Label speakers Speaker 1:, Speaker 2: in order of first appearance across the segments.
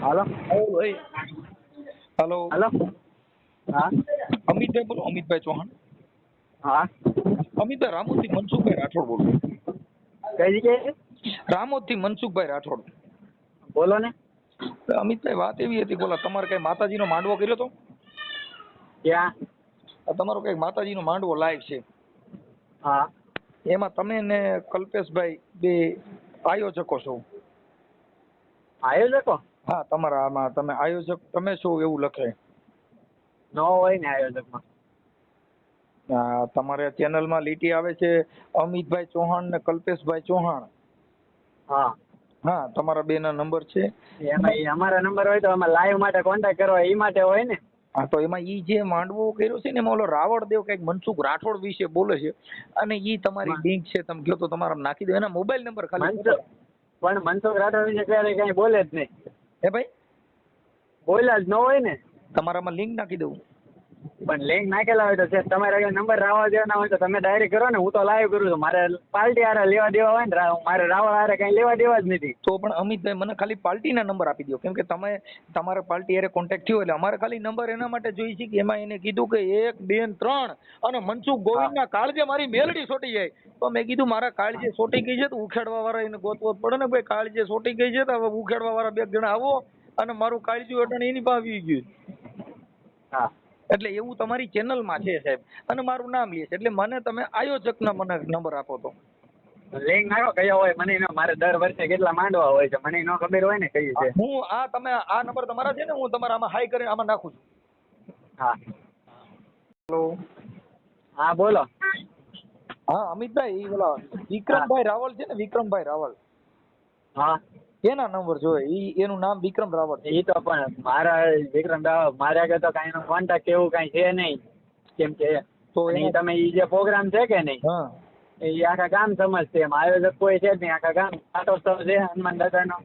Speaker 1: હાલો
Speaker 2: hello
Speaker 1: હાલો. હા
Speaker 2: અમિતભાઈ બોલો, અમિતભાઈ ચૌહાણ.
Speaker 1: હા.
Speaker 2: અમિતભાઈ રામોદથી મનસુખભાઈ રાઠોડ બોલો.
Speaker 1: કઈ જગ્યાએ?
Speaker 2: રામોદથી મનસુખભાઈ રાઠોડ.
Speaker 1: બોલો ને.
Speaker 2: અમિતભાઈ વાત એવી હતી, બોલા તમારે કઈ માતાજીનો માંડવો કર્યો તો?
Speaker 1: ક્યાં?
Speaker 2: તમારો કઈ માતાજીનો માંડવો લાઈવ છે,
Speaker 1: હા.
Speaker 2: એમાં તમે ને કલ્પેશભાઈ બે આયોજકો છો.
Speaker 1: આયોજકો?
Speaker 2: હા, તમારા આમાં તમે આયોજક તમે છો એવું લખે.
Speaker 1: ન હોય ને આયોજકમાં.
Speaker 2: તમારે ચેનલમાં લીટી આવે છે અમિતભાઈ ચૌહાણ ને કલ્પેશભાઈ ચૌહાણ.
Speaker 1: હા.
Speaker 2: હા, તમારા બે ના નંબર છે.
Speaker 1: એમાં અમારા નંબર હોય તો અમે લાઈવ માટે કોન્ટેક્ટ કરવા એ માટે હોય ને.
Speaker 2: હા, તો એમાં ઈ જે માંડવો કર્યો છે ને એમાં ઓલો રાવળ દેવ કઈક મનસુખ રાઠોડ વિશે બોલે છે, અને ઈ તમારી લિંક છે, તમે કહો તો તમારા નાખી દો. એના મોબાઈલ નંબર ખાલી
Speaker 1: પણ મનસુખ રાઠોડ વિશે ક્યારે કઈ બોલે જ નહીં.
Speaker 2: હે ભાઈ?
Speaker 1: બોલ્યા જ ન હોય ને.
Speaker 2: તમારામાં લિંક નાખી દઉં?
Speaker 1: પણ લિંક નાખેલા હોય તો તમારે નંબર રાવળ દેવાના હોય તો તમે ડાયરેક્ટ કરો ને. હું તો લાઈવ કરું છું. મારે પાર્ટી હારે લેવા દેવા હોય ને, મારે રાવળ હારે કઈ લેવા દેવા જ નથી.
Speaker 2: તો પણ અમિતભાઈ મને ખાલી પાર્ટીના નંબર આપી દો, કેમ કે તમે તમારા પાર્ટી હારે કોન્ટેક્ટ થયો એટલે અમારે ખાલી નંબર એના માટે જોઈએ છે કે એમાં એને કીધું કે 1, 2, 3 અને મનસુખ ગોવિંદના કાળજે મારી મેલડી સોટી જાય. તો મેં કીધું મારા કાળજે સોટી ગઈ છે તો ઉખેડવા વાળા એને ગોતવો પડે ને. ભાઈ કાળજે સોટી ગઈ છે તો હવે ઉખેડવા વાળા 2 જણા આવો, અને મારું કાળજું અટણ એની પાસે આવી ગયું.
Speaker 1: હા.
Speaker 2: એટલે એવું તમારી ચેનલમાં છે સાહેબ, અને મારું નામ લે છે, એટલે મને તમે આયોજકના મને નંબર આપો તો.
Speaker 1: લિંક નાખો કયો હોય મને મારે દર વર્ષે કેટલા માંડવા હોય છે મને ન ખબર હોય ને કઈ છે.
Speaker 2: હું તમે આ નંબર તમારા છે ને, હું તમારા આમાં હાઈ કરીને આમાં નાખું છું.
Speaker 1: હા.
Speaker 2: હેલો.
Speaker 1: હા બોલો.
Speaker 2: હા અમિતભાઈ, ઈ ઓલા વિક્રમભાઈ રાવલ છે ને, વિક્રમભાઈ રાવલ.
Speaker 1: હા.
Speaker 2: એના નંબર જોવે. એનું નામ વિક્રમ રાવલ છે.
Speaker 1: એ તો પણ મારા વિક્રમ રાવલ મારે આગળ તો કઈ કોન્ટેક્ટ એવું કઈ છે નહીં, કેમ કે
Speaker 2: તો
Speaker 1: તમે એ જે પ્રોગ્રામ છે કે નહીં,
Speaker 2: હા,
Speaker 1: એ આખા ગામ સમજશે. એમ આયોજક કોઈ છે જ નહીં. આખા ગામ પાટોત્સવ છે હનુમાન દાદાનો,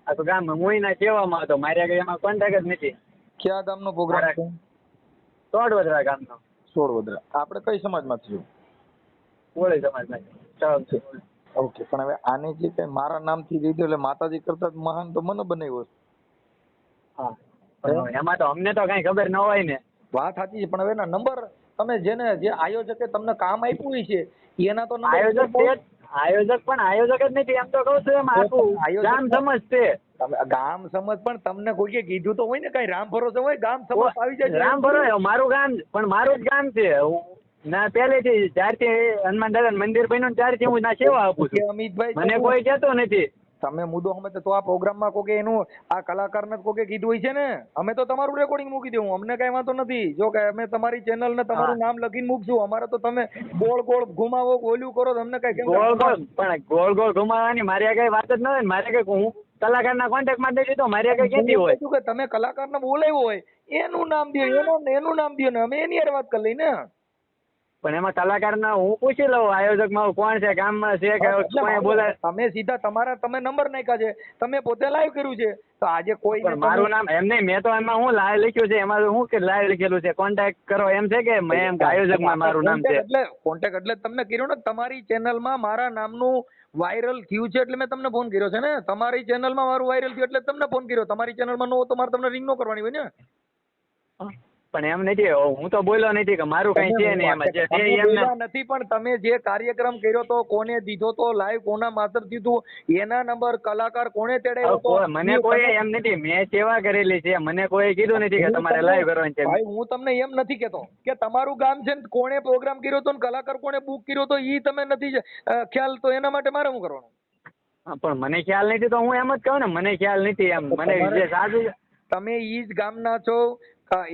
Speaker 1: આખું ગામ હું ના કહેવામાં હતો. મારે આગળ એમાં કોન્ટેક્ટ જ નથી.
Speaker 2: કયા ગામનો પ્રોગ્રામ છે?
Speaker 1: તોડવદરા ગામનો.
Speaker 2: સોળવદરા. આપણે કઈ સમાજમાં થયું?
Speaker 1: કોળી સમાજમાં.
Speaker 2: ઓકે, પણ હવે આને જે કઈ મારા નામથી દીધું એટલે માતાજી કરતા જ મહાન તો મને બનાવ્યો.
Speaker 1: હા, એમાં તો અમને તો કઈ ખબર ન હોય ને.
Speaker 2: વાત સાચી છે, પણ હવે એના નંબર તમે જેને જે આયોજકે તમને કામ આપ્યું છે એના તો
Speaker 1: આયોજક છે, આયોજક પણ આયોજક જ નથી એમ તો કહું છું. એમ આખું ગામ સમજશે.
Speaker 2: ગામ સમજ પણ તમને કોઈ કીધું તો હોય ને, કઈ રામ ભરોસે હોય ગામ સમજ આવી જાય.
Speaker 1: રામ ભરોસે મારું ગામ, પણ મારું જ ગામ છે. ના પહેલેથી જ્યારથી હનુમાન દાદા મંદિર બન્યું ત્યારથી હું ના સેવા આપું છું.
Speaker 2: અમિતભાઈ,
Speaker 1: મને કોઈ કહેતો નથી.
Speaker 2: તમે મુદ્દો સમજે તો આ પ્રોગ્રામમાં કોઈ એનું આ કલાકારને કોઈ કીધું હોય છે ને. અમે તો તમારું રેકોર્ડિંગ મૂકી દેવું, અમને કઈ વાંધો નથી. જો કે અમે તમારી ચેનલ ને તમારું નામ લખીને મૂકશું. અમારે તો તમે ગોળ ગોળ ઘુમાવો, ઓલું કરો, તમને કઈ
Speaker 1: ગોળ ગોળ પણ ગોળ ગોળ ઘુમાવાની મારી આગળ વાત જ ન હોય. મારે કઈ હું કલાકારના કોન્ટેક્ટમાં દઈ દીધો, મારી આગળ ક્યાંથી હોય?
Speaker 2: કે તમે કલાકારને બોલાવ્યો હોય એનું નામ દો, એનું નામ દો ને અમે એની યાર વાત કરી લઈને.
Speaker 1: પણ એમાં કલાકારના હું પૂછી લઉં આયોજકમાં કોણ છે, ગામમાં છે કે કોઈ બોલાય.
Speaker 2: તમે સીધા તમારા તમે નંબર નાખ્યા છે, તમે પોતે લાઈવ કર્યું છે, તો આજે કોઈ
Speaker 1: મારું નામ એમ નહીં, મેં તો એમાં હું લાઈવ લખ્યું છે. એમાં હું કે લાઈવ લખેલું છે કોન્ટેક્ટ કરો એમ છે કે મેં એમ આયોજકમાં મારું નામ છે.
Speaker 2: એટલે કોન્ટેક્ટ એટલે તમને કર્યો ને, તમારી ચેનલમાં મારા નામનું વાયરલ થયું છે એટલે મેં તમને ફોન કર્યો છે ને. તમારી ચેનલમાં મારું વાયરલ થયું એટલે તમને ફોન કર્યો. તમારી ચેનલમાં ન હોય તો મારે તમને રિંગ ન કરવાની હોય ને.
Speaker 1: પણ એમ નથી, હું તો બોલ્યો નથી કે મારું કઈ છે નહીં એમાં. જે છે એમ
Speaker 2: નથી, પણ તમે જે કાર્યક્રમ કર્યો તો, કોને દીધો તો, લાઈવ કોના માધ્યમથી થયું, એના નંબર કલાકાર કોને તેડાવ્યો તો?
Speaker 1: મને કોઈ એમ નથી, મેં સેવા કરેલી છે. મને કોઈ કીધું નથી કે તમારે લાઈવ કરવાની છે.
Speaker 2: ભાઈ હું તમને એમ નથી કેતો કે તમારું ગામ છે ને કોણે પ્રોગ્રામ કર્યો તો ને કલાકાર કોણે બુક કર્યો તો ઈ તમે નથી ખ્યાલ, તો એના માટે મારે શું કરવાનું?
Speaker 1: પણ મને ખ્યાલ નથી તો હું એમ જ કહું ને મને ખ્યાલ નથી. એમ મને જે સાચું,
Speaker 2: તમે ઈ જ ગામના છો,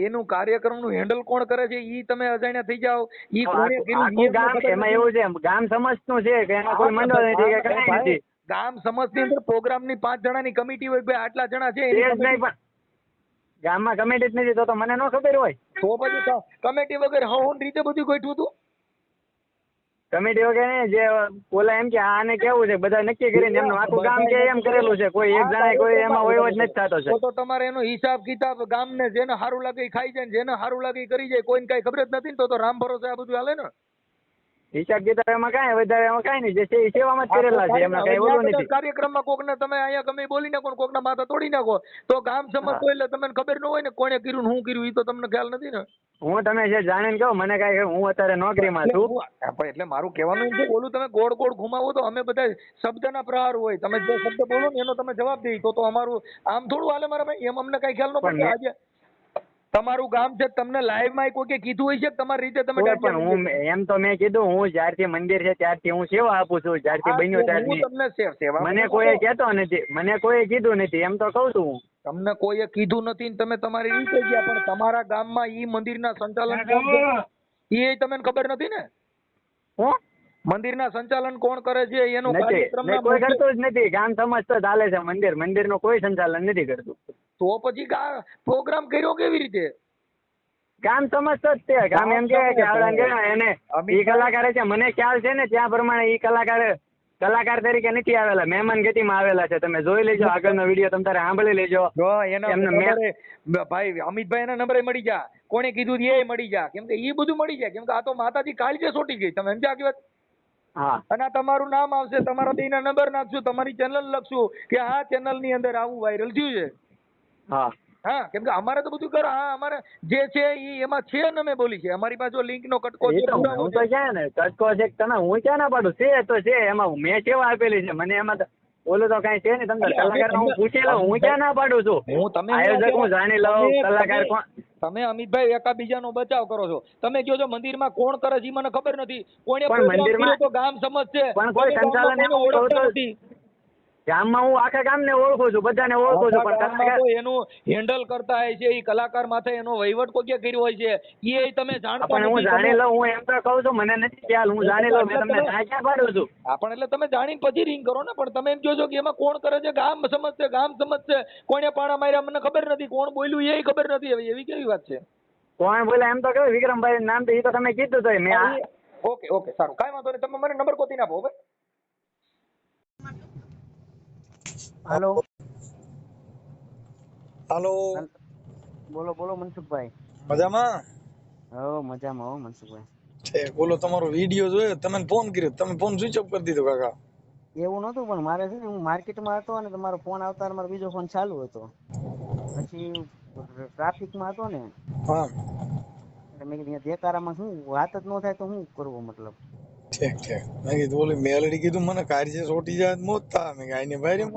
Speaker 2: એનું કાર્યક્રમનું હેન્ડલ કોણ કરે છે ઈ તમે અજાણ્યા થઈ જાવ. ઈ કોણે કર્યું
Speaker 1: ગામ એમાં એવું છે, ગામ સમજતું છે કે એમાં કોઈ મંડળ નથી કે કઈ નથી.
Speaker 2: ગામ સમજની અંદર પ્રોગ્રામની 5 જણાની કમિટી હોય, ભાઈ આટલા જણા છે
Speaker 1: નહીં, પણ ગામમાં કમિટી જ નથી તો મને ન ખબર હોય.
Speaker 2: તો પછી કમિટી વગર હવન રીતે બધું ગોઠવું હતું.
Speaker 1: કમિટી વગર જે ઓલા એમ કે આને કેવું છે બધા નક્કી કરીને એમનું આખું ગામ કે એમ કરેલું છે. કોઈ એક જણા કોઈ એમાં વહીવટ નથી થતો છે.
Speaker 2: તો તમારે એનો હિસાબ કિતાબ ગામને જેને સારું લાગે ખાઈ જાય, જેને સારું લાગે કરી જાય, કોઈને કઈ ખબર જ નથી ને. તો રામ ભરોસે આ બધું હાલે ને.
Speaker 1: હિસાબ કિતાબ એમાં કાંઈ વધારે એમાં કાંઈ નહીં, જે છે એ સેવામાં જ કરેલા છે, એમાં કાંઈ ઓલું નથી.
Speaker 2: કાર્યક્રમમાં કોકને તમે અહીંયા ગમે બોલી નાખો ને કોકના માથા તોડી નાખો તો ગામ સમજતો એટલે તમને ખબર ન હોય ને કોણે કર્યું ને શું કર્યું એ તો તમને ખ્યાલ નથી ને.
Speaker 1: હું તમે જે જાણીને કહો મને કાંઈ, હું અત્યારે નોકરીમાં છું.
Speaker 2: પણ એટલે મારું કહેવાનું એમ છે, ઓલું તમે ગોળ ગોળ ઘુમાવો તો અમે બધા શબ્દના પ્રહાર હોય, તમે જે શબ્દ બોલો ને એનો તમે જવાબ દઈ તો અમારું આમ થોડું હાલે મારા ભાઈ, એમ અમને કઈ ખ્યાલ ન પડે. આજે તમારું ગામ છે, તમને લાઈવ માં કોઈકે કીધું હોય છે તમારી રીતે તમે?
Speaker 1: પણ હું એમ તો મેં કીધું, હું જ્યારથી મંદિર છે ત્યારથી હું સેવા આપું છું, જ્યારથી બન્યો ત્યારથી.
Speaker 2: તમને સેવા
Speaker 1: મને કોઈએ કહેતો નથી, મને કોઈએ કીધું નથી, એમ તો કહું છું હું.
Speaker 2: તમને કોઈએ કીધું નથી ને તમે તમારી રીતે ગયા, પણ તમારા ગામમાં ઈ મંદિરના સંચાલન કોણ કરે એ તમને ખબર નથી ને? મંદિરના સંચાલન કોણ કરે છે એનો કાર્યક્રમના
Speaker 1: કોઈ કરતું જ નથી. ગામ સમાજ તો ચાલે છે, મંદિરનું કોઈ સંચાલન નથી કરતું.
Speaker 2: તો પછી પ્રોગ્રામ કર્યો કેવી રીતે?
Speaker 1: ગામ સમજતો જ તે. ગામ એમ કે એને ઈ કલાકાર છે, મને ખ્યાલ છે ને ત્યાં પ્રમાણે ઈ કલાકાર તરીકે નથી આવેલા, મહેમાન ગતિમાં આવેલા છે. તમે જોઈ લેજો આગળનો વિડીયો, તમે તારે સાંભળી લેજો.
Speaker 2: ભાઈ અમિતભાઈ ના નંબરે મળી જા, કોણે કીધું એ મળી જા, કેમ કે ઈ બધું મળી જાય, કેમ કે આ તો માતાજી કાળજે સોટી ગઈ. તમે સમજ્યા કે વાત?
Speaker 1: હા.
Speaker 2: અને તમારું નામ આવશે, તમારા બેયના નંબર નાખશું, તમારી ચેનલ લખશું કે આ ચેનલ ની અંદર આવું વાયરલ થયું છે.
Speaker 1: હા
Speaker 2: હા, કેમ કે અમારે તો બધું કરો. હા, અમારે જે છે ઈ એમાં છે ને અમે બોલી છે. અમારી પાસે લિંક નો કટકો છે.
Speaker 1: હું તો છે ને કટકો છે, તમે હું ક્યાં ના પાડું, છે તો છે, એમાં મેં સેવા આપેલી છે, મને એમાં ઓલું તો કઈ છે ને. તમને કલાકાર હું પૂછી લઉં, હું ક્યાં ના પાડું છું.
Speaker 2: તમે
Speaker 1: આયોજક હું જાણી લઉં, કલાકાર કોણ.
Speaker 2: તમે અમિતભાઈ એકાબીજાનો બચાવ કરો છો. તમે કહો છો મંદિરમાં કોણ કરે છે મને ખબર નથી, કોણે
Speaker 1: મંદિરમાં
Speaker 2: તો ગામ સમજશે,
Speaker 1: પણ કોઈ સંચાલન ઓળખતા નથી. ગામમાં હું આખા ગામને ઓળખું છું, બધાને ઓળખું છું, પણ
Speaker 2: એનું હેન્ડલ કરતા હોય છે એ કલાકાર માથે એનો વહીવટ કોઈ કર્યો હોય છે એ તમે જાણતા
Speaker 1: પણ હું જાણી લઉં, હું એમ તો કહું છું, મને નથી ખ્યાલ, હું જાણી લઉં, મેં તમને ક્યાં પાડું છું.
Speaker 2: પણ એટલે તમે જાણીને પછી રિંગ કરો ને. પણ તમે એમ કહો છો કે એમાં કોણ કરે છે, ગામ સમજશે, ગામ સમજશે, કોણે પાણા માર્યા મને ખબર નથી, કોણ બોલ્યું એ ખબર નથી. હવે એવી કેવી વાત છે?
Speaker 1: કોણ બોલ્યા એમ તો કહ્યું, વિક્રમભાઈ નામ તો એ તો તમે કીધું તો મેં.
Speaker 2: ઓકે સારું, કાંઈ વાંધો નહીં, તમે મને નંબર ગોતી નાખો. હવે
Speaker 3: હાલો
Speaker 2: હાલો,
Speaker 3: બોલો બોલો મનસુખભાઈ.
Speaker 2: મજામાં?
Speaker 3: હો મજામાં હો મનસુખભાઈ.
Speaker 2: બોલો, તમારો વિડીયો જોયો, તમે ફોન કર્યો, તમે ફોન સ્વિચ ઓફ કરી દીધો કાકા.
Speaker 3: એવું નતું, પણ મારે છે ને હું માર્કેટમાં હતો અને તમારો ફોન આવતા મારો બીજો ફોન ચાલુ હતો, પછી ટ્રાફિકમાં હતો ને.
Speaker 2: હા,
Speaker 3: એટલે મેં કીધું દેકારામાં શું વાત જ ન થાય તો શું કરવું, મતલબ.
Speaker 2: ઠીક મેં કીધું ઓલી મેલડી કીધું મને કાર્ય સોટી જાય મોત થા. મેં ગાયને ભાઈ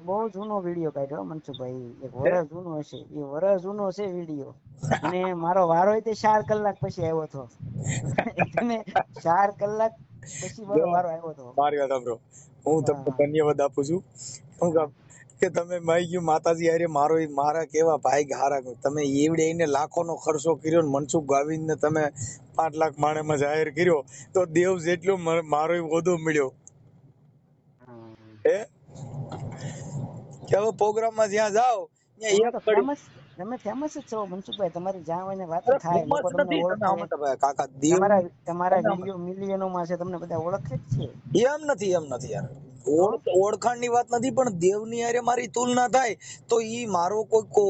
Speaker 3: બહુ જૂનો વિડીયો કાઢ્યો મનસુખભાઈ, એક વર્ષ જૂનો હશે, એ વર્ષ જૂનો છે વિડીયો. અને મારો વારો તે 4 કલાક પછી આવ્યો હતો. તમે 4 કલાક પછી મારો વારો આવ્યો હતો.
Speaker 2: મારી વાત સાંભળો, હું તમને ધન્યવાદ આપું છું. હું કે તમે માઈ ગયું માતાજી હારે મારા કેવા ભાઈ હારા. તમે એવડે એને લાખોનો ખર્ચો કર્યો ને મનસુખ ગાવીને તમે 5 લાખ માણેમાં જાહેર કર્યો તો દેવ જેટલો મારો હોદો મળ્યો. હે કે હવે પ્રોગ્રામમાં જ્યાં જાઓ
Speaker 3: તમે ફેમસ જ છો મનસુખભાઈ, તમારી જ્યાં હોય ને વાત થાય, લોકો તમને ઓળખે.
Speaker 2: કાકા દેવ
Speaker 3: તમારા વિડીયો મિલિયનોમાં છે, તમને બધા ઓળખે જ છે.
Speaker 2: એમ નથી યાર, ઓળખાણની વાત નથી, પણ દેવની હારે મારી તુલના થાય તો ઈ મારો કોઈ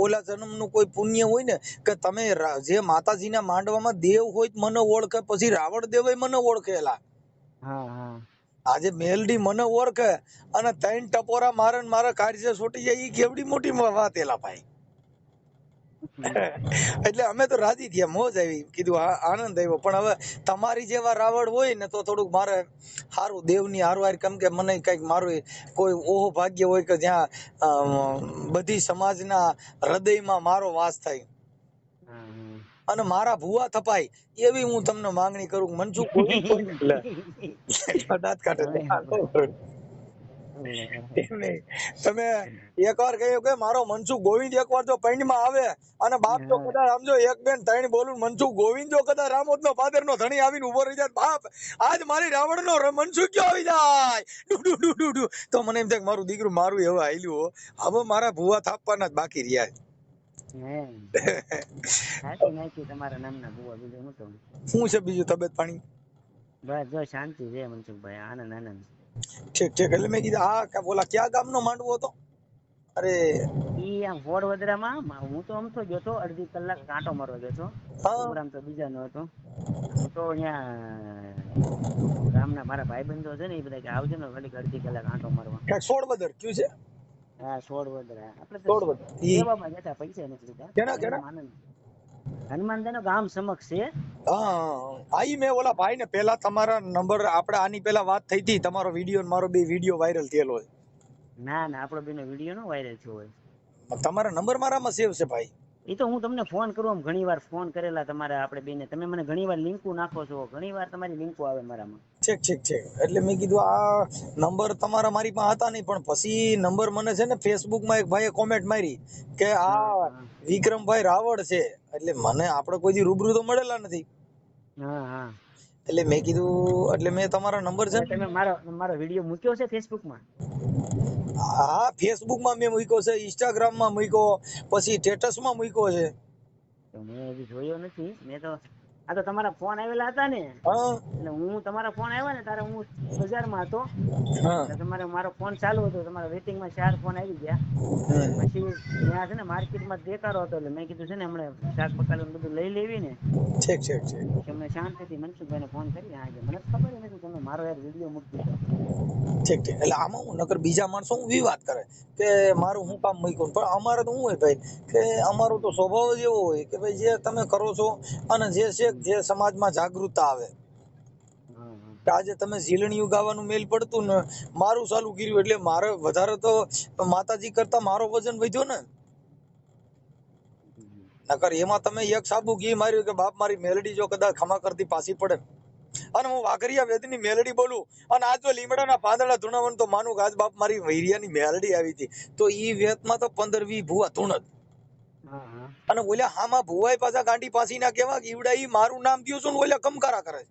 Speaker 2: ઓલા જન્મનું કોઈ પુણ્ય હોય ને, કે તમે જે માતાજીના માંડવામાં દેવ હોય મને ઓળખે, પછી રાવણ દેવ મને ઓળખેલા. આજે મેલડી મને ઓળખે અને 3 ટપોરા મારે મારા કાર્ય છોટી જાય, ઈ કેવડી મોટી વાત એલા ભાઈ. એટલે અમે તો રાજી થયા, મોજ આવી, કીધું આનંદ આવ્યો. પણ હવે તમારી જેવા રાવણ હોય ને તો થોડુંક મારે સારું દેવની હારવાર, કેમ કે મને કઈક મારું કોઈ ઓહો ભાગ્ય હોય કે જ્યાં બધી સમાજના હૃદયમાં મારો વાસ થાય અને મારા ભૂવા થપાય, એવી હું તમને માંગણી કરું. મનસુખ દાંત કાઢે તમે એકવાર કહ્યું કે મારો મનસુખ ગોવિંદ એકવાર જો પૈણમાં આવે અને બાપ તો કદાચ સમજો 1 2 3 બોલું, મનસુખ ગોવિંદ જો કદાચ રામોદ નો પાદર નો ધણી આવીને ઉભો રહી જાય, બાપ આજ મારી રાવણ નો મનસુખ ક્યાં આવી જાય ડુ તો મને એમ થાય મારું દીકરું મારું હવે આયલું, હવે મારા ભૂવા થાપવાના જ બાકી રહ્યા.
Speaker 3: તમારા નામના ભૂવા, બીજું હું તો
Speaker 2: શું છે બીજું? તબિયત પાણી
Speaker 3: બસ જો શાંતિ છે મનસુખભાઈ, આનંદ.
Speaker 2: ઠીક. એટલે મેં કીધું આ બોલા ક્યાં ગામનો માંડવો હતો? અરે
Speaker 3: ઈ આમ વડોદરામાં. હું તો આમ તો ગયો તો 1.5 કલાક કાંટો મારવા ગયો તો, પ્રોગ્રામ તો બીજાનો હતો. હું તો અહીંયા ગામના મારા ભાઈબંધો છે ને એ બધા કે આવજો ને ઘડીક અડધી કલાક આંટો મારવા.
Speaker 2: ક્યાંક સોળવદર કયું છે?
Speaker 3: હા સોડવદર. આપણે તો
Speaker 2: સોળવદર. ઈ
Speaker 3: સેવામાં જતા, પૈસા નથી લીધા.
Speaker 2: કેના કેના?
Speaker 3: હનુમાનદાનો ગામ સમક્ષ છે.
Speaker 2: હા આઈ મેં ઓલા ભાઈ ને પેલા તમારા નંબર આપણે આની પેલા વાત થઈ હતી, તમારો વિડીયો ને મારો બે વિડીયો વાયરલ થયેલો હોય.
Speaker 3: ના ના, આપણો બેનો વિડીયો નો વાયરલ થયો હોય.
Speaker 2: તમારા નંબર મારામાં સેવ છે ભાઈ.
Speaker 3: એ તો હું તમને ફોન કરું, આમ ઘણી વાર ફોન કરેલા તમારા આપણે બેને, તમે મને ઘણી વાર લિંકો નાખો છો, ઘણી વાર તમારી લિંકો આવે મારામાં.
Speaker 2: ઠીક ઠીક ઠીક. એટલે મેં કીધું આ નંબર તમારા મારી પાસે હતા નહીં, પણ પછી નંબર મને છે ને ફેસબુક માં એક ભાઈએ કોમેન્ટ મારી કે આ વિક્રમભાઈ રાવળ છે, એટલે મને આપણે કોઈ દી રૂબરૂ તો મળેલા નથી.
Speaker 3: હા હા.
Speaker 2: એટલે મેં કીધું, એટલે મેં તમારા નંબર છે
Speaker 3: તમે મારો વિડીયો મૂક્યો છે ફેસબુક માં?
Speaker 2: હા ફેસબુક માં મેં મૂક્યો છે, ઇન્સ્ટાગ્રામ માં મૂક્યો, પછી સ્ટેટસ માં મૂક્યો છે.
Speaker 3: તો મેં હજી જોયો નથી. મેં તો આ તો તમારા ફોન આવેલા હતા ને,
Speaker 2: હા
Speaker 3: એટલે હું તમારા ફોન આવ્યા ને ત્યારે હું બજારમાં હતો,
Speaker 2: હા.
Speaker 3: એટલે તમારે મારો ફોન ચાલુ હતો, તમારા વેટિંગમાં 4 ફોન આવી ગયા. પછી ત્યાં છે ને માર્કેટમાં દેખાડો હતો, એટલે મેં કીધું છે ને હમણાં શાક બકાલું બધું લઈ લેવી ને,
Speaker 2: ઠીક ઠીક ઠીક.
Speaker 3: પછી અમે શાંતિથી મનસુખભાઈને ફોન કરી. હા કે મને ખબર નથી તમે મારો યાર વિડીયો મૂકી દીધો.
Speaker 2: ઠીક ઠીક. એટલે આમાં હું નકર બીજા માણસો હું વિવાદ કરે કે મારું હું કામ મૂક્યું, પણ અમારે તો શું હોય ભાઈ કે અમારો તો સ્વભાવ જ એવો હોય કે ભાઈ જે તમે કરો છો અને જે છે જે સમાજમાં જાગૃતતા આવે. કે આજે તમે ઝીલણીયું ગાવાનું મેલ પડતું ને મારું ચાલુ કર્યું, એટલે મારે વધારે તો માતાજી કરતા મારો વજન વધ્યો ને. નકર એમાં તમે એક સાબુ ઘી માર્યું કે બાપ મારી મેલડી જો કદાચ ખમા કરતી પાછી પડે, અને હું વાઘરિયા વેદની મેલડી બોલું, અને આજ જો લીમડાના પાંદડા ધૂણાવન તો માનું કે આજ બાપ મારી વૈરિયાની મેલડી આવી હતી, તો ઈ વેતમાં તો 15-20 ભૂવા ધૂણ જ. અને ઓલા હામાં ભૂવાય પાછા ગાંડી પાસી ના કેવા ઈવડા ઈ મારું નામ દ્યો છું ને ઓલા કમકારા કરે.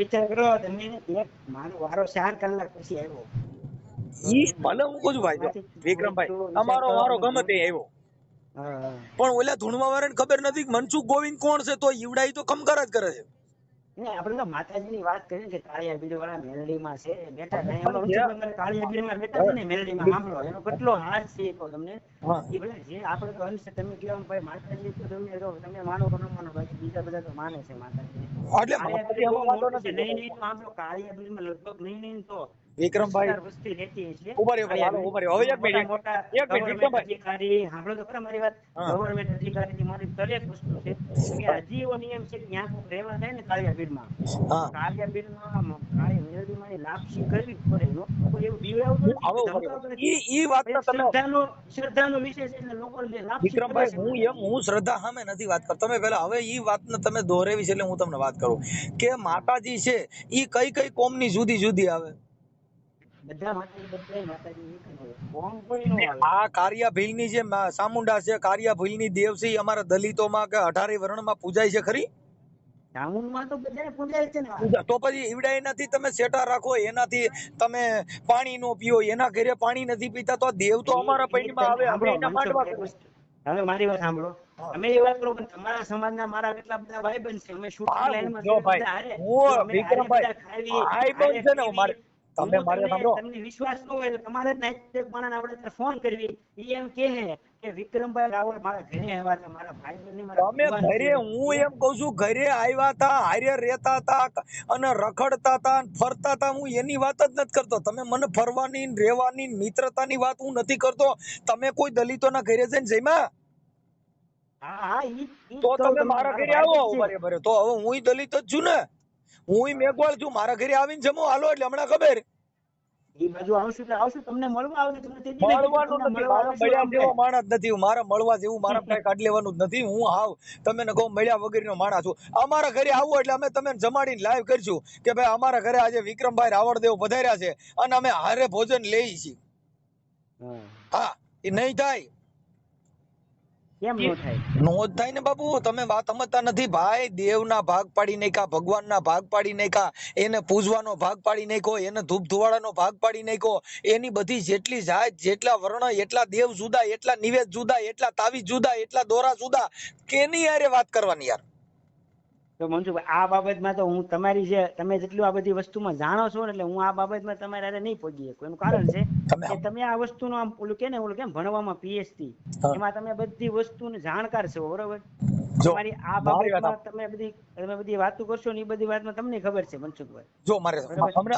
Speaker 3: વિચાર કરો તમે, મારો વારો 4 કલાક પછી આવ્યો.
Speaker 2: ઈ ભલે હું કહું છું ભાઈ વિક્રમભાઈ અમારો વારો ગમે તે આવ્યો, પણ ઓલા ધૂણવા વાળાને ખબર નથી કે મનસુખ ગોવિંદ કોણ છે, તો ઈવડા તો કમકારા જ કરે છે.
Speaker 3: આપણે તો માતાજીની વાત કરી કે કાળિયા બીડ વાળા મેલડીમાં છે બેઠા છે, કાળિયા બીડમાં બેઠા છે ને મેલડીમાં, સાંભળો એનો કેટલો હાથ છે કહો તમને. એ ભલે જે આપણે તો અંશ તમે કહો ભાઈ માતાજી તો તમે માનો કે ન માનો, બાકી બીજા બધા તો માને છે માતાજી. નહીં સાંભળો, કાળિયા બીડમાં લગભગ નહીં તો
Speaker 2: વિક્રમભાઈ
Speaker 3: વસ્તી રહેતી છે. ગવર્મેન્ટ અધિકારી મારી દરેક વસ્તુ છે કે હજી એવો નિયમ છે કે ત્યાં કોઈ રહેવા થાય ને કાળિયા બીડમાં, કાળિયા બીડમાં કાળી મેલડીમાં લાપસી કરવી પડે. કોઈ એવું બીવડાવતું શ્રદ્ધાનો વિષય છે એટલે લોકો
Speaker 2: વિક્રમભાઈ હું શ્રદ્ધા સામે નથી વાત કરતો. તમે પેલા હવે ઈ વાતને તમે દોરેવી છે એટલે હું તમને વાત કરું કે માતાજી છે ઈ કઈ કઈ કોમની જુદી જુદી આવે. આ કારિયા ભીલની જે ચામુંડા છે, કારિયા ભીલની દેવ છે, અમારા દલિતોમાં કે 18 વર્ણમાં પૂજાય છે ખરી? તો પછી ઈવડા એનાથી તમે સેટા રાખો, એનાથી તમે પાણી નો પીઓ, એના ઘરે પાણી નથી પીતા, તો દેવ તો અમારા પૈણીમાં આવે. અમે એના માંડવા
Speaker 3: હવે મારી વાત સાંભળો, અમે એ વાત કરો પણ તમારા સમાજના મારા કેટલા બધા ભાઈબંધ છે, અમે શૂટિંગ લાઈનમાં તમને વિશ્વાસ ન હોય તમારે ફોન કરવી, એમ કે વિક્રમભાઈ રાવળ મારા ઘરે આવ્યા, મારા ભાઈ
Speaker 2: હું એમ કઉ છું ઘરે આવ્યા હતા, હારે રહેતા હતા અને રખડતા હતા, ફરતા હતા, હું એની વાત જ નથી કરતો. તમે મને ફરવાની રહેવાની મિત્રતાની વાત હું નથી કરતો. તમે કોઈ દલિતોના ઘરે જઈને જમ્યા? તો તમે મારા ઘરે આવો બરાબર, તો હવે હું દલિત જ છું ને, હું મેઘવાળ છું, મારા ઘરે આવીને જમો હાલો, એટલે હમણાં ખબર મારા મળવા જેવું મારા કઈ કાઢ લેવાનું જ નથી. હું હાવ તમે કહો મળ્યા વગરનો માણસ છું. અમારા ઘરે આવો એટલે અમે તમે જમાડીને લાઈવ કરશું કે ભાઈ અમારા ઘરે આજે વિક્રમભાઈ રાવળદેવ પધાર્યા છે અને અમે હારે ભોજન લઈએ છીએ. હા, એ નહીં થાય.
Speaker 3: કેમ નો થાય?
Speaker 2: નો જ થાય ને બાપુ, તમે વાત સમજતા નથી ભાઈ. દેવના ભાગ પાડી નાખ્યા, ભગવાનના ભાગ પાડી નાખ્યા, એને પૂજવાનો ભાગ પાડી નાખ્યો, એને ધૂપ ધુવાડાનો ભાગ પાડી નાખ્યો. એની બધી જેટલી જાત, જેટલા વર્ણ, એટલા દેવ જુદા, એટલા નિવેદ જુદા, એટલા તાવીજ જુદા, એટલા દોરા જુદા. કેની યારે વાત કરવાની યાર?
Speaker 3: તો મનસુખભાઈ આ બાબતમાં તો હું તમારી જે તમે જેટલું આ બધી વસ્તુમાં જાણો છો ને એટલે હું આ બાબતમાં તમારે હારે નહીં પહોંચી શકું. એનું કારણ છે કે તમે આ વસ્તુનું આમ ઓલું કેમ ભણવામાં પીએચડી એમાં તમે બધી વસ્તુને જાણકાર છો બરોબર. તમારી આ બાબતમાં તમે બધી વાતો કરશો ને એ બધી વાતમાં તમને ખબર છે મનસુખભાઈ.
Speaker 2: જો મારે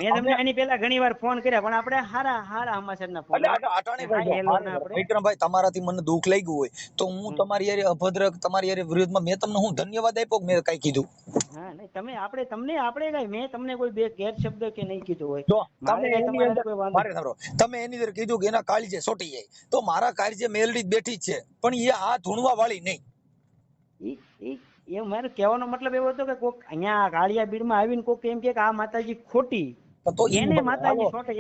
Speaker 3: મેં તમને આની પહેલા ઘણી વાર ફોન કર્યા પણ આપણે હારા સમાચારના ફોન
Speaker 2: વિક્રમભાઈ તમારાથી મને દુઃખ લાગ્યું હોય તો હું તમારી યારે અભદ્ર તમારી યારે વિરોધમાં મેં તમને હું ધન્યવાદ આપ્યો કે મેં કઈ કીધું?
Speaker 3: હા નહીં તમે આપણે કઈ મેં તમને કોઈ બે ગેર શબ્દ કે નહીં કીધું હોય.
Speaker 2: જો તમે એની અંદર કીધું કે એના કાળજે સોટી જાય તો મારા કાળજે મેલડી બેઠી જ છે પણ એ આ ધૂણવા વાળી નહીં.
Speaker 3: એ મારો કહેવાનો મતલબ એવો હતો કે કોક અહીંયા કાળિયા બીડમાં આવીને કોક એમ કે આ માતાજી ખોટી
Speaker 2: તો
Speaker 3: એને માતાજી છોટે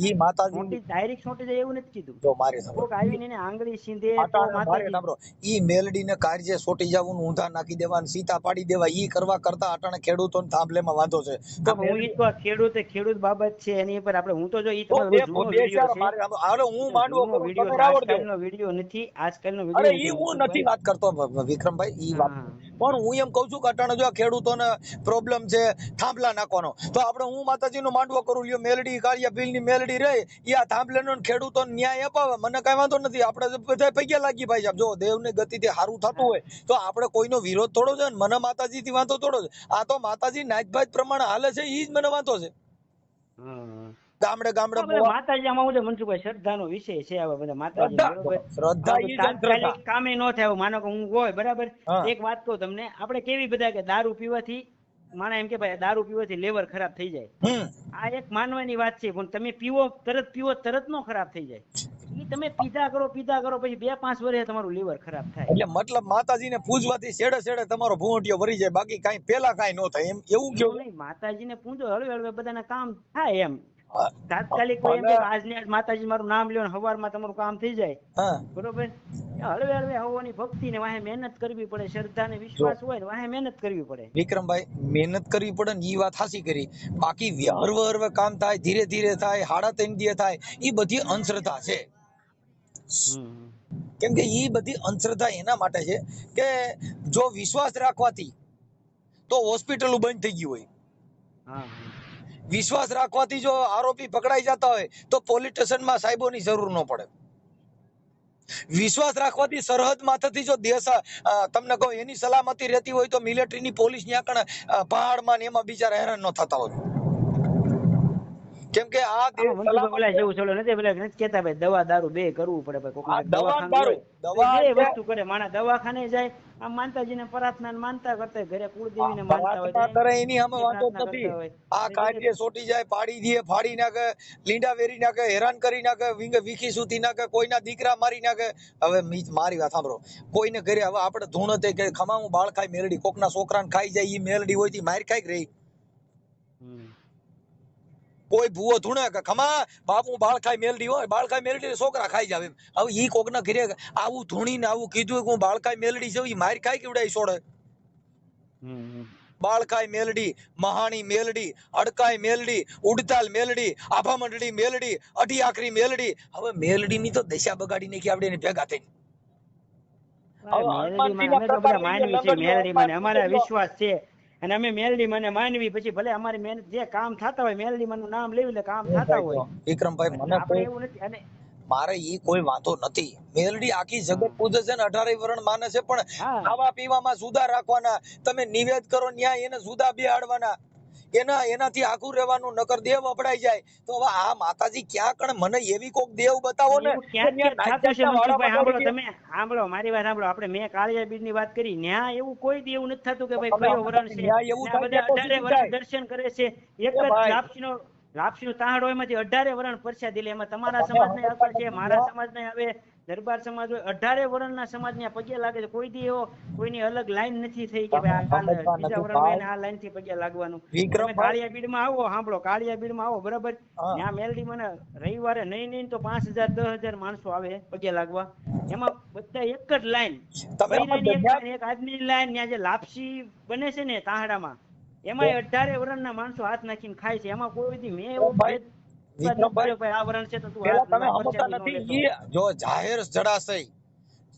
Speaker 2: ઈ માતાજી
Speaker 3: ડાયરેક્ટ છોટે જાય એવું નથી કીધું.
Speaker 2: જો મારી
Speaker 3: કોક આવીને એને આંગળી સીંધે તો માતાજી
Speaker 2: ઈ મેલડીને કાળજે સોટી જવાનું ઊંધા નાખી દેવાનું સીતા પાડી દેવા ઈ કરવા કરતા અટાણે ખેડૂતોને થાંભલેમાં વાંધો છે.
Speaker 3: તો હું ઈ તો ખેડૂત બાબત છે એની ઉપર આપણે હું તો જો ઈ તમારો
Speaker 2: હું માંડવો
Speaker 3: આજકાલનો વિડિયો નથી આજકાલનો વિડિયો
Speaker 2: ઈ હું નથી વાત કરતો વિક્રમભાઈ ઈ વાત પણ હું એમ કહું છું કે અટાણે જો ખેડૂતોને પ્રોબ્લેમ છે થાંભલા નાખવાનો તો આપણે હું માતાજીનો માંડવો કરું લ્યો મેલડી કાળિયા ભીલની મેલડી રહે ઈ આ થાંભલેનો ખેડૂતોને ન્યાય અપાવે મને કઈ વાંધો નથી. આપણે બધા પૈયા લાગી ભાઈ સાહેબ જો દેવની ગતિથી સારું થતું હોય તો આપણે કોઈનો વિરોધ થોડો છે ને મને માતાજીથી વાંધો થોડો છે. આ તો માતાજી નાચભાત પ્રમાણે હાલે છે ઈ જ મને વાંધો છે. ગામડે
Speaker 3: માતાજી આમાં હું મનસુખભાઈ શ્રદ્ધાનો વિષય છે આવા બધા માતાજી શ્રદ્ધા કામે ન થાય. માનો કે હું હોય બરાબર એક વાત કહું તમને આપણે કેવી બધા કે દારૂ પીવાથી માણા એમ કે ભાઈ દારૂ પીવાથી લેવર ખરાબ થઈ જાય આ એક માનવાની વાત છે પણ તમે પીવો તરત નો ખરાબ થઈ જાય. ઈ તમે પીધા કરો પછી 2-5 વર્ષે તમારું લીવર ખરાબ થાય.
Speaker 2: એટલે મતલબ માતાજીને પૂજવાથી છેડે તમારો ભૂંટિયો ભરી જાય બાકી કાઈ પેલા કાઈ નો થાય એમ એવું કેવું
Speaker 3: નહીં. માતાજીને પૂજો હળવે બધાના કામ થાય એમ તાત્કાલિક કોઈ એમ કે આજને આજ માતાજી મારું નામ લ્યો ને હવારમાં તમારું કામ થઈ જાય બરોબર. હળવે હવાની ભક્તિ ને વાહે મહેનત કરવી પડે શ્રદ્ધા ને વિશ્વાસ હોય ને વાહે મહેનત કરવી પડે.
Speaker 2: વિક્રમભાઈ મહેનત કરવી પડે ને ઈ વાત હાસી કરી બાકી હળવે કામ થાય ધીરે થાય 3.5 દિવસ થાય ઈ બધી અંધશ્રદ્ધા છે. કેમ કે ઈ બધી અંધશ્રદ્ધા એના માટે છે કે જો વિશ્વાસ રાખવાથી તો હોસ્પિટલ બંધ થઈ ગયું હોય. વિશ્વાસ રાખવાથી જો આરોપી પકડાઈ જતા હોય તો પોલીસ સ્ટેશનમાં સાહેબોની જરૂર ન પડે. વિશ્વાસ રાખવાથી સરહદ માથેથી જો દેશ તમને કહો એની સલામતી રહેતી હોય તો મિલિટરીની પોલીસ ત્યાં કણ પહાડમાં ને એમાં બિચારા હેરાન ન થતા હોય. કેમ કે આ
Speaker 3: જેવું ચલો નથી કેતા ભાઈ દવા દારૂ બે કરવું પડે ભાઈ વસ્તુ કરે માણસ દવાખાને જાય આમ માતાજીને પ્રાર્થના માનતા કરતા ઘરે કુળદેવીને માનતા
Speaker 2: હોય એની અમે વાતો નથી. આ કાઢીએ સોટી જાય પાડી દે ફાડી નાખે લીંડા વેરી નાખે હેરાન કરી નાખે વીખી સૂતી નાખે કોઈના દીકરા મારી નાખે. હવે મારી વાત સાંભળો કોઈને ઘરે હવે આપણે ધૂણ કે ખમાવું બાળ ખાઈ મેલડી કોકના છોકરાને ખાઈ જાય ઈ મેલડી હોય માર ખાઈ રહી. કોઈ ભૂવો ધૂણે કે ખમા બાપુ બાળ ખાઈ મેલડી હોય બાળ ખાઈ મેલડી છોકરા ખાઈ જાવ એમ. હવે ઈ કોકના ઘરે આવું ધૂણીને આવું કીધું કે હું બાળ ખાઈ મેલડી છું ઈ માર ખાઈ કેવડાઈ છોડે. બાળ ખાઈ મેલડી મહાણી મેલડી અડકાઈ મેલડી ઉડતાલ મેલડી આભા મંડળી મેલડી અઢી આખરી મેલડી. હવે મેલડી ની તો દશા બગાડી નાખી આપણે એને ભેગા થઈને.
Speaker 3: અમારા વિશ્વાસ છે અને અમે મેલડી મને માનવી પછી ભલે અમારી મહેનત જે કામ થતા હોય મેલડી નું નામ લેવી એટલે કામ થતા હોય.
Speaker 2: વિક્રમભાઈ મને એવું નથી અને મારે ઈ કોઈ વાંધો નથી. મેલડી આખી જગત પૂજે છે ને 18 વરણ માને છે પણ ખાવા પીવામાં જુદા રાખવાના તમે નિવેદ કરો ન્યાય એને જુદા બેહાડવાના એનાથી આખું રહેવાનું નકર દેવ અપડાઈ જાય. તો હવે આ માતાજી ક્યાં કણ મને એવી કોક દેવ બતાવો ને.
Speaker 3: તમે સાંભળો મારી વાત સાંભળો આપણે મેં કાળિયા બીજ ની વાત કરી ન્યા એવું કોઈ દી એવું નથી થતું કે ભાઈ કયો વરણ છે બધા 18 વરણ દર્શન કરે છે એક જ લાપસી નું તાહડ હોય એમાંથી 18 વરણ પરસાદી લે. એમાં તમારા સમાજ ને આવે છે મારા સમાજ ને આવે દરબાર સમાજ હોય 18 વરણ ના સમાજ ને પગે લાગે છે. કોઈ દી એવો કોઈની અલગ લાઈન નથી થઈ કે બીજા વરણ આ લાઈન થી પગે લાગવાનું. કાળિયા બીડ માં આવો સાંભળો કાળિયા બીડ માં આવો બરાબર ત્યાં મેલડી મને રવિવારે નહીં તો 5000 10,000 માણસો આવે પગે લાગવા. એમાં બધા એક જ લાઈન એક આજની લાઈન ત્યાં જે લાપસી બને છે ને તાહડામાં એમાં 18 વરણ ના માણસો હાથ નાખીને ખાય છે. એમાં કોઈ દી મેં એવો
Speaker 2: જો જાહેર જળાશય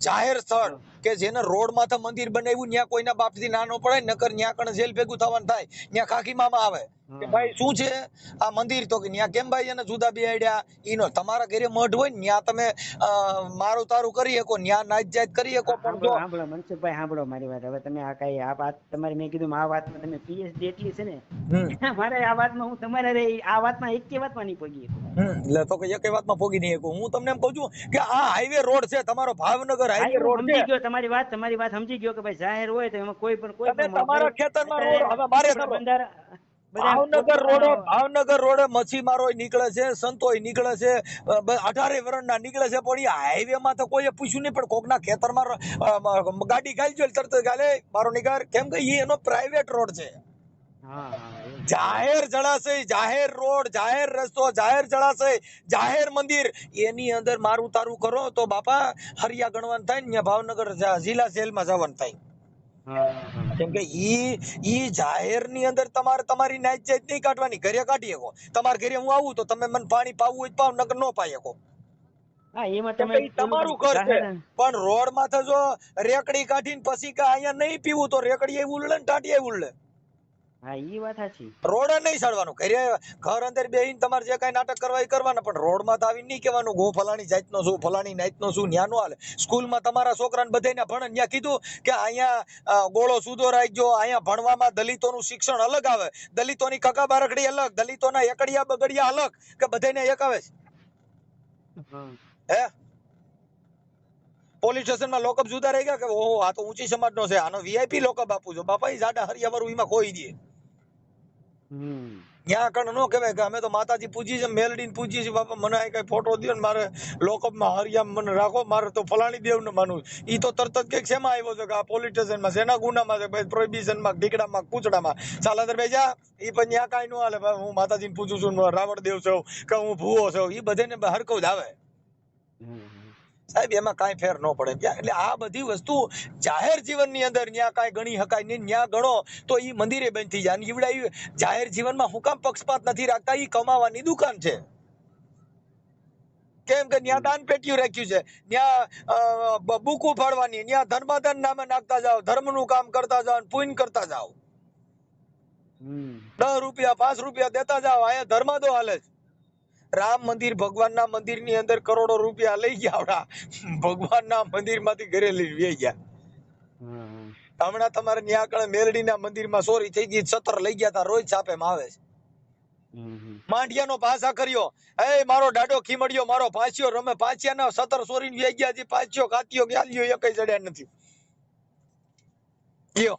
Speaker 2: જાહેર સ્થળ કે જેને રોડ માથે મંદિર બનાવ્યું ત્યાં કોઈના બાપથી નાનો પડે નકર ત્યાં કણ જેલ ભેગું થવાનું થાય ત્યાં ખાખી મામા આવે કે ભાઈ શું છે આ મંદિર તો કે ત્યાં કેમ ભાઈ એને જુદા બેહાડ્યા ઈનો તમારા ઘરે મઢ હોય ને ત્યાં તમે મારું તારું કરી શકો ત્યાં નાચ જાત કરી શકો પણ જો
Speaker 3: સાંભળો મનસુખભાઈ, સાંભળો મારી વાત. હવે તમે આ કઈ આ વાત તમારી મેં કીધું આ વાતમાં તમે પીએચડી એટલી છે ને મારે આ વાતમાં હું તમારે આ વાતમાં એક વાતમાં નહીં પગી
Speaker 2: એટલે તો કે એક વાતમાં પોગી નહીં શકું. હું તમને એમ કહું છું કે આ હાઈવે રોડ છે તમારો ભાવનગર હાઈવે રોડ છે.
Speaker 3: સમજી ગયો તમારી વાત સમજી ગયો કે ભાઈ જાહેર હોય તો એમાં કોઈ પણ
Speaker 2: તમારા ખેતરમાં રોડ હવે મારે ભાવનગર રોડે મચ્છીમારો નીકળે છે, સંતો નીકળે છે, 18 વર્ષના નીકળે છે, પણ એ હાઈવે માં તો કોઈએ પૂછ્યું નહીં. પણ કોકના ખેતરમાં ગાડી ગાલી જો તરત ગાલે મારો નીકળ, કેમ કે એ એનો પ્રાઇવેટ રોડ છે. જાહેર જળાશય, જાહેર રોડ, જાહેર રસ્તો, જાહેર જળાશય, જાહેર મંદિર એની અંદર મારું તારું કરો તો બાપા હરિયા ગણવાનું થાય ને ભાવનગર જિલ્લા જેલમાં જવાનું થાય. કેમ કે ઈ જાહેર ની અંદર તમારે તમારી નાચ જાત નહીં કાઢવાની, ઘરે કાઢી શકો. તમારા ઘરે હું આવું તો તમે મને પાણી પાવું હોય પાવ, નકર ન પાઈ શકો. તમારું ઘર છે. પણ રોડ માથે જો રેકડી કાઢીને પછી કે અહીંયા નહીં પીવું તો રેકડી એવું ઉલળે ને ટાટી એવું ઉલળે. રોડ નહીં સાડવાનું, ઘર અંદર બેહીને તમારે જે કઈ નાટક કરવા એ કરવાના, પણ રોડ માં આવીને નહીં કહેવાનું ગો ફલાણી જાતનો છું, ફલાણી નાતનો છું. ન્યા નો હાલે. સ્કૂલમાં તમારા છોકરાને બધાને ભણે, ત્યાં કીધું કે અહીંયા ગોળો સુધો રાખજો, અહીંયા ભણવામાં દલિતોનું શિક્ષણ અલગ આવે, દલિતોની કકા બારકડી અલગ, દલિતોના એકડિયા બગડિયા અલગ, કે બધાને એક આવે છે. હે પોલીસ સ્ટેશનમાં લોકઅપ જુદા રહી ગયા કે ઓહો આ તો ઊંચી સમાજનો છે, આનો વીઆઈપી લોકઅપ આપું છું. બાપા જાડા હરિયા વાળું એમાં કોઈ દે. ત્યાં કણ નો કહેવાય કે અમે તો માતાજી પૂજી છે, મેલડીને પૂજી છે. બાપા મને કઈ ફોટો દો ને મારે લોકઅપમાં હરિયા મને રાખો, મારે તો ફલાણી દેવ ને માનવું. ઈ તો તરત જ કઈક શેમાં આવ્યો છે કે આ પોલીસ સ્ટેશનમાં શેના ગુનામાં છે, ભાઈ પ્રોહિબિશનમાં, ઢીકડામાં, પૂછડામાં. ચાલ અંદર ભાઈ જા. ઈ પણ ત્યાં કાંઈ ન હાલે. હું માતાજીને પૂછું છું, રાવણ દેવ છું કે હું ભૂવો છું, ઈ બધાને હરકવ જ આવે સાહેબ. એમાં કાંઈ ફેર ન પડે. એટલે આ બધી વસ્તુ જાહેર જીવનની અંદર ન્યા કાંઈ ગણી શકાય નહીં. ન્યા ગણો તો ઈ મંદિરે બંધ થઈ જાય. ઈવડા જાહેર જીવનમાં હું કામ પક્ષપાત નથી રાખતા? ઈ કમાવાની દુકાન છે. કેમ કે ન્યા દાન પેટીયું રાખ્યું છે, ન્યા બુકુ ફાડવાની, ન્યા ધર્માદાન નામે નાખતા જાઓ, ધર્મનું કામ કરતા જાઓ, પુણ્ય કરતા જાઓ. 10 રૂપિયા 5 રૂપિયા દેતા જાઓ. અહીંયા ધર્માદો હાલે છે. રામ મંદિર ભગવાનના મંદિરની અંદર કરોડો રૂપિયા લઈ ગયા, ભગવાનના મંદિરમાંથી ઘરે લઈ વહી ગયા. હમણાં તમારે ન્યા મેલડીના મંદિરમાં ચોરી થઈ ગઈ, 17 લઈ ગયા હતા, રોજ છાપેમાં આવે છે. માંડિયાનો પાસા કર્યો, એ મારો દાડો ખીમડ્યો, મારો પાછિયો રમે, પાછિયાના 17 ચોરીને વહી ગયા. હજી પાછિયો કાતિયો ગાલિયો એકઈ જડ્યા નથી. ગયો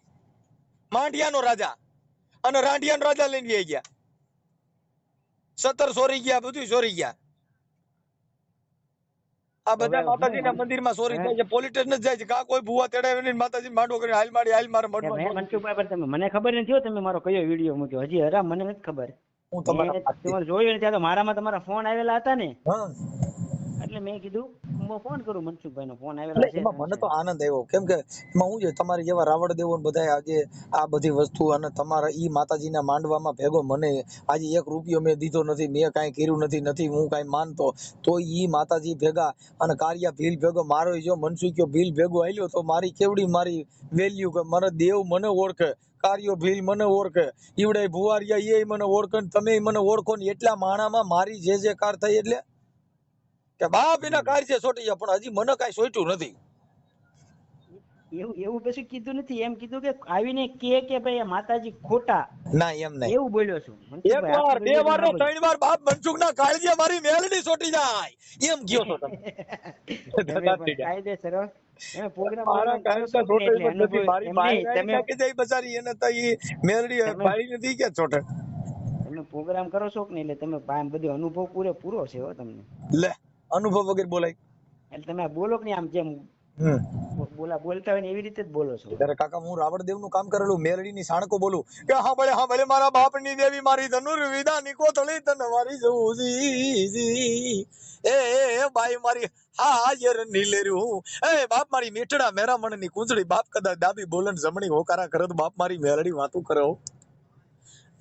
Speaker 2: માંડિયાનો રાજા અને રાંડિયાનો રાજા લઈને વહી ગયા. 17 ચોરી ગયા, બધું ચોરી ગયા. આ બધા માતાજીના મંદિરમાં ચોરી થાય છે, પોલીસ સ્ટેશન જાય છે. કા કોઈ ભૂવા તેડાવે નહીં, માતાજી માંડો કરીને હાલ મારી હાલ મારે મઢમાં.
Speaker 3: મનસુખભાઈ તમે મને ખબર નથી, તમે મારો કયો વિડીયો મૂક્યો હજી હરા મને નથી ખબર. હું તમારે જોયું ને ત્યાં તો મારામાં તમારા ફોન આવેલા હતા ને, એટલે મેં કીધું હું ફોન કરું. મનસુખભાઈ નો ફોન આવેલા છે.
Speaker 2: મને તો આનંદ આવ્યો, કેમ કે એમાં હું છે તમારી જેવા રાવણ દેવો બધા આજે આ બધી વસ્તુ અને તમારા ઈ માતાજીના માંડવામાં ભેગો મને આજે 1 રૂપિયો મેં દીધો નથી, મેં કાંઈ કર્યું નથી, હું કાંઈ માનતો, તો ઈ માતાજી ભેગા અને કારિયા ભીલ ભેગો મારો જો મનસુખ્યો ભીલ ભેગો આલ્યો તો મારી કેવડી મારી વેલ્યુ, કે મને દેવ મને ઓળખે, કાર્યો ભીલ મને ઓળખે, ઈવડે ભુવારિયા એ મને ઓળખે, તમે મને ઓળખો ને. એટલા માણામાં મારી જે કાર થઈ એટલે કે બાપ એના કાર્ય છોટી જાય, પણ હજી મને કઈ સોટ્યું નથી.
Speaker 3: એવું પછી કીધું નથી, એમ કીધું કે આવીને કે ભાઈ માતાજી ખોટા
Speaker 2: ના, એમ નહીં.
Speaker 3: એવું બોલ્યો છું.
Speaker 2: 1 વાર 2 વાર ને 3 વાર બાપ મનસુખના કાળજે મારી મેલડી છોટી જાય એમ ગયો છો તમે.
Speaker 3: કાયદેસર પ્રોગ્રામ
Speaker 2: મારા કાયદેસર છોટે નથી, મારી મારી કે જઈ બચારી એને તો ઈ મેલડી ભાઈ નથી કે છોટે.
Speaker 3: તમે પ્રોગ્રામ કરો છો કે નહીં, એટલે તમે બધો અનુભવ પૂરો છે હો તમને.
Speaker 2: લે અનુભવ વગર બોલાય
Speaker 3: એટલે તમે બોલો કે નહીં, આમ જેમ બોલતા હોય ને એવી રીતે જ બોલો છો.
Speaker 2: ત્યારે કાકા હું રાવણદેવ નું કામ કરેલું, મેલડી ની સાણકો બોલું કે હા ભલે મારા બાપ ની દેવી મારી ધનુર્વિદા ની કોથળી તને મારી જવું એ બાઈ મારી હાજર નીલેરું, એ બાપ મારી મીઠડા મેરામણ ની કુંજળી, બાપ કદાચ ડાબી બોલન જમણી હોકારા કરત, બાપ મારી મેલડી વાતું કરો.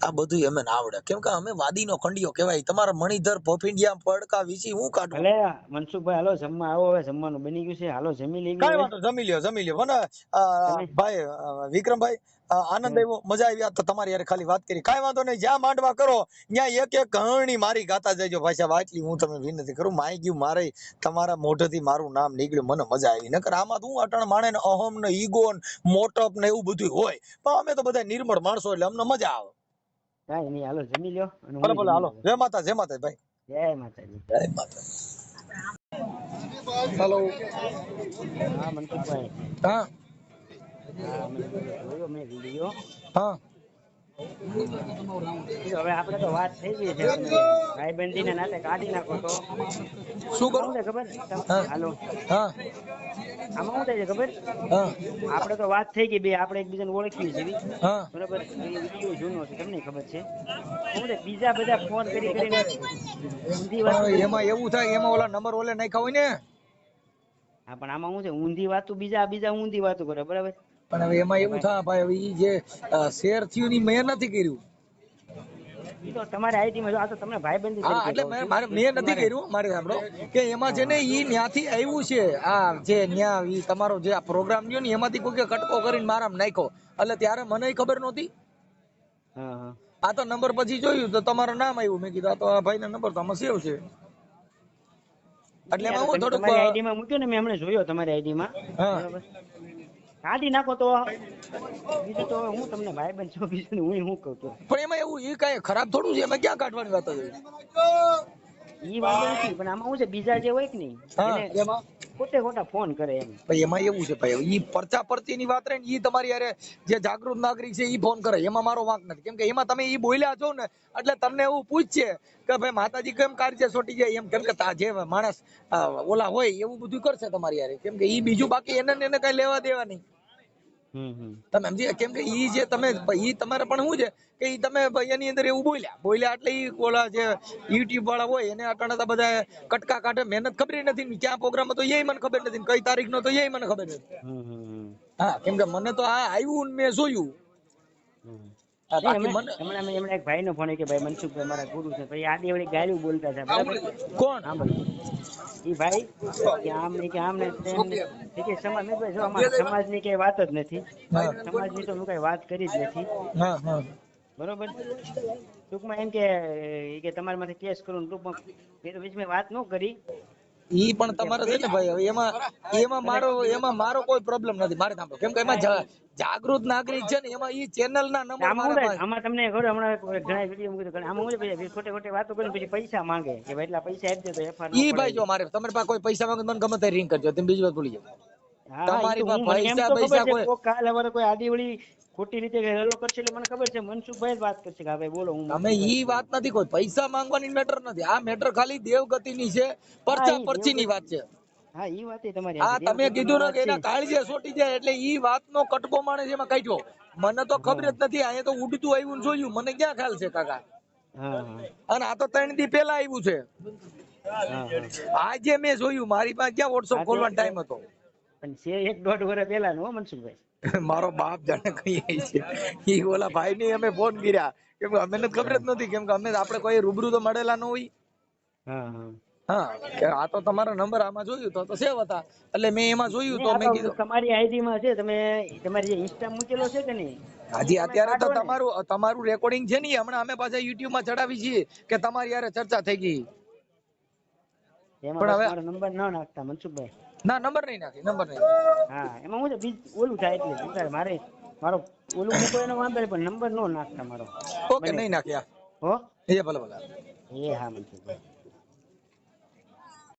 Speaker 4: આ બધું અમે ના આવડે, કેમ કે અમે વાદીનો ખંડિયો કહેવાય. તમારા મણિધર પોફિંડિયા પડકા વીસી હું કાઢું.
Speaker 3: ભલે મનસુખભાઈ હાલો જમવા આવો, હવે જમવાનું બની ગયું છે, હાલો જમી લેવી.
Speaker 4: કઈ
Speaker 3: હવે
Speaker 4: વાંધો, જમી લ્યો મને
Speaker 3: તમે
Speaker 4: ભાઈ વિક્રમભાઈ આનંદ આવ્યો, મજા આવી. આ તો તમારી યાર ખાલી વાત કરી, કઈ વાંધો નહીં. જ્યાં માંડવા કરો ત્યાં એક એક કહાણી મારી ગાતા જજો ભાઈ સાહેબ. આટલી હું તમે વિનંતી કરું. માઈ ગયું મારે તમારા મોઢેથી મારું નામ નીકળ્યું, મને મજા આવી. નકર આમાં તો હું અટણ માણે ને અહમ ને ઈગો ને મોટપ ને એવું બધું હોય, પણ અમે તો બધા નિર્મળ માણસો એટલે અમને મજા આવે.
Speaker 3: કાંઈ નહીં, હાલો જમી લ્યો. અને હું
Speaker 4: ભલે ભલે, હાલો. જય માતા ભાઈ.
Speaker 3: જય માતાજી.
Speaker 4: જય માતા. હેલો.
Speaker 3: હા મનસુખભાઈ.
Speaker 4: હા
Speaker 3: હા મેં જોયો મેં વિડીયો.
Speaker 4: હા
Speaker 3: હવે આપણે તો વાત થઈ ગઈ છે, ભાઈબંધી ના નાતે કાઢી નાખો તો
Speaker 4: શું કરું?
Speaker 3: શું થાય ખબર?
Speaker 4: હા.
Speaker 3: હાલો
Speaker 4: હા
Speaker 3: આમાં શું થાય છે ખબર?
Speaker 4: હા
Speaker 3: આપણે તો વાત થઈ ગઈ, બે આપણે એકબીજાને ઓળખીએ છીએ,
Speaker 4: હા
Speaker 3: બરોબર. એ વિડીયો જૂનો છે, તમને ખબર છે. શું છે, બીજા બધા ફોન કરીને ઊંધી વાત.
Speaker 4: એમાં એવું થાય, એમાં ઓલા નંબર ઓલે નાખ્યા હોય ને.
Speaker 3: હા પણ આમાં શું છે, ઊંધી વાતું બીજા ઊંધી વાતું કરે, બરાબર.
Speaker 4: પણ હવે એમાં એવું થાય ભાઈ, હવે ઈ જે શેર થયું ની મેં નથી કર્યું.
Speaker 3: ઈ તો તમારી આઈડી માં જો, આ તો તમને ભાઈબંધી
Speaker 4: હા
Speaker 3: તરીકે
Speaker 4: એટલે
Speaker 3: કહું છું.
Speaker 4: મેં નથી કર્યું. મારે સાંભળો કે એમાં છે ને ઈ ન્યાથી આવ્યું છે. આ જે ન્યા ઈ તમારો જે આ પ્રોગ્રામ થયો ને એમાંથી કોઈ કટકો કરીને મારામાં નાખ્યો, એટલે ત્યારે મને ખબર નહોતી.
Speaker 3: હા હા.
Speaker 4: આ તો નંબર પછી જોયું તો તમારું નામ આવ્યું, મેં કીધું આ તો આ ભાઈનો નંબર તો આમાં સેવ છે. એટલે એમાં હું થોડુંક
Speaker 3: તમારી આઈડી માં મૂક્યો ને, મેં હમણાં જોયો તમારી આઈડી માં,
Speaker 4: હા
Speaker 3: બરાબર. કાઢી નાખો તો બીજું તો હું તમને ભાઈબંધ છું, બીજું હું કહું છું.
Speaker 4: પણ એમાં એવું ઈ કાંઈ ખરાબ થોડું છે, એમાં ક્યાં કાઢવાની વાત છે.
Speaker 3: ઈ વાંધો નથી, પણ આમાં શું છે, બીજા જે હોય કે નહીં,
Speaker 4: હા
Speaker 3: એને
Speaker 4: એમાં
Speaker 3: ખોટા ફોન કરે એમ.
Speaker 4: ભાઈ એમાં એવું છે ભાઈ, ઈ પરચા પરચી ની વાત રહે ને, ઈ તમારી યારે જે જાગૃત નાગરિક છે ઈ ફોન કરે, એમાં મારો વાંક નથી. કેમ કે એમાં તમે ઈ બોલ્યા છો ને, એટલે તમને એવું પૂછશે કે ભાઈ માતાજી કેમ કાર્ય સોટી જાય એમ. કેમ કે જે માણસ ઓલા હોય એવું બધું કરશે તમારી યારે. કેમ કે ઈ બીજું બાકી એને કઈ લેવા દેવા નહીં. તમે સમજી? કેમ કે ઈ જે તમે ઈ તમારે પણ શું છે કે ઈ તમે એની અંદર એવું બોલ્યા એટલે ઈ ઓલા જે યુટ્યુબ વાળા હોય એને અટાણા બધા કટકા કાઢે. મહેનત ખબર નથી ને ક્યાં પ્રોગ્રામ હતો એ મને ખબર નથી, કઈ તારીખ નો તો એ મને ખબર નથી. હા કેમ કે મને તો આ આવ્યું ને મેં જોયું.
Speaker 3: હમણાં એક ભાઈ નો ફોન કે ભાઈ મનસુખભાઈ મારા ગુરુ છે, પછી આડી એવડી ગાયું બોલતા હતા, બરાબર.
Speaker 4: કોણ?
Speaker 3: ઈ ભાઈ કે આમ ને તેમ ને, કે સમાજ મેં જો અમારા સમાજ ની કઈ વાત જ નથી, સમાજ ની તો હું કઈ વાત કરી જ નથી, બરોબર. ટૂંકમાં એમ કે તમારા માથે કેસ કરું, ટૂંકમાં મેં વાત ન કરી.
Speaker 4: ઈ પણ તમારે છે ને ભાઈ, હવે એમાં મારો કોઈ પ્રોબ્લેમ નથી. મારે સાંભળો, કેમ કે એમાં જાગૃત નાગરિક છે ને, એમાં ઈ ચેનલ ના નંબર
Speaker 3: આમાં તમને ખબર, હમણાં ઘણા વિડીયો મૂક્યું, આમાં હું ખોટી વાતો કરીને પછી પૈસા માંગે કે ભાઈ એટલા પૈસા આપી દે તો એફઆર
Speaker 4: ઈ ભાઈ જો મારે તમારી પાસે કોઈ પૈસા માંગે મને ગમે તે રિંગ કરજો, તમે બીજી વાત ભૂલી જાવ. તમારી પાસે પૈસા કોઈ
Speaker 3: કાલ હવે કોઈ આડીવડી ખોટી રીતે હેલો કરશે એટલે મને ખબર છે મનસુખભાઈ જ વાત કરશે કે ભાઈ બોલો. હું
Speaker 4: અમે ઈ વાત નથી, કોઈ પૈસા માંગવાની મેટર નથી. આ મેટર ખાલી દેવગતિ ની છે, પરચા પરચી ની વાત છે.
Speaker 3: હા ઈ વાત તમારી.
Speaker 4: હા તમે કીધું ને કે એના કાળજે સોટી જાય એટલે ઈ વાત નો કટકો માણસ એમાં કાઢ્યો. મને તો ખબર જ નથી, અહીંયા તો ઉડતું આવ્યું ને જોયું, મને ક્યાં ખ્યાલ છે કાકા. અને આ તો 3 દી પહેલા આવ્યું છે. આજે મેં જોયું, મારી પાસે ક્યાં વોટ્સઅપ ખોલવાનો ટાઈમ હતો.
Speaker 3: પણ છે 1-1.5 વર્ષ પહેલા નો મનસુખભાઈ.
Speaker 4: મારો બાપ જાણે કઈ છે. ઈ ઓલા ભાઈ ને અમે ફોન કર્યા, કેમ કે અમને ખબર જ નથી, કેમ કે અમે આપણે કોઈ રૂબરૂ તો મળેલા ન હોય. હા કે આ તો તમારો નંબર આમાં જોયું તો સેવ હતા, એટલે મેં એમાં જોયું તો મેં કીધું
Speaker 3: તમારી આઈડી માં છે, તમે તમારી જે ઇન્સ્ટા મૂકેલો છે કે નહીં?
Speaker 4: હાજી અત્યારે તો તમારું રેકોર્ડિંગ છે ને, હમણાં અમે પાછા યુટ્યુબ માં ચડાવી છીએ કે તમારી યારે ચર્ચા થઈ ગઈ.
Speaker 3: એમાં હવે નંબર ન નાખતા મનસુખભાઈ.
Speaker 4: ના નંબર નહીં નાખી, નંબર નહીં.
Speaker 3: હા એમાં હું ઓલું થાય એટલે મારો ઓલું મૂકો એનો વાંધો નહીં, પણ નંબર નો નાખતા મારો.
Speaker 4: ઓકે નહીં નાખ્યા.
Speaker 3: હો
Speaker 4: એ ભલે ભલે.
Speaker 3: એ હા મનસુખભાઈ.